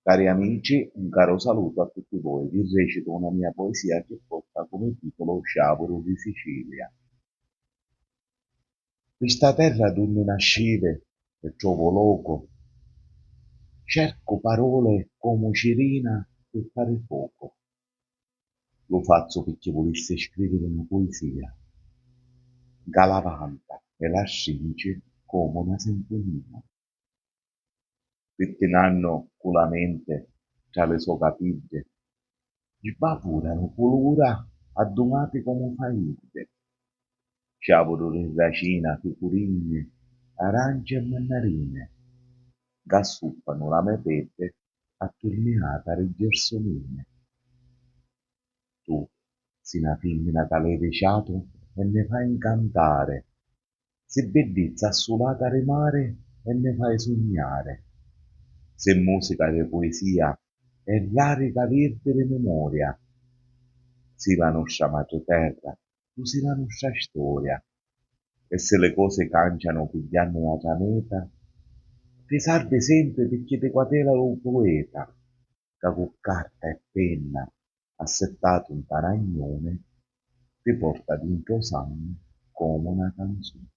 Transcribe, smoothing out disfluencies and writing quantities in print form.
Cari amici, un caro saluto a tutti voi. Vi recito una mia poesia che porta come titolo Sciavolo di Sicilia. Questa terra donde nascive e trovo loco, cerco parole come cirina per fare fuoco. Lo faccio perché volesse scrivere una poesia, galavanta e la stringe come una sinfonia. Pettinando con la mente tra le sue capite, sbavurano colora addomate come faide. Sciavolo di racina, pecorine, arance e mandarine, gassuppano la mia pete attorniata alle gersonine. Tu, sei una femmina tale reciato e ne fai incantare, se bellezza assolata re mare e ne fai sognare, se musica e poesia e rarica verde le memoria, sei la nostra madreterra, tu sei la nostra storia, e se le cose cambiano pigliando la pianeta, ti salve sempre perché ti quatela lo poeta, che con carta e penna, assettato un taragnone, ti porta dentro sangue come una canzone.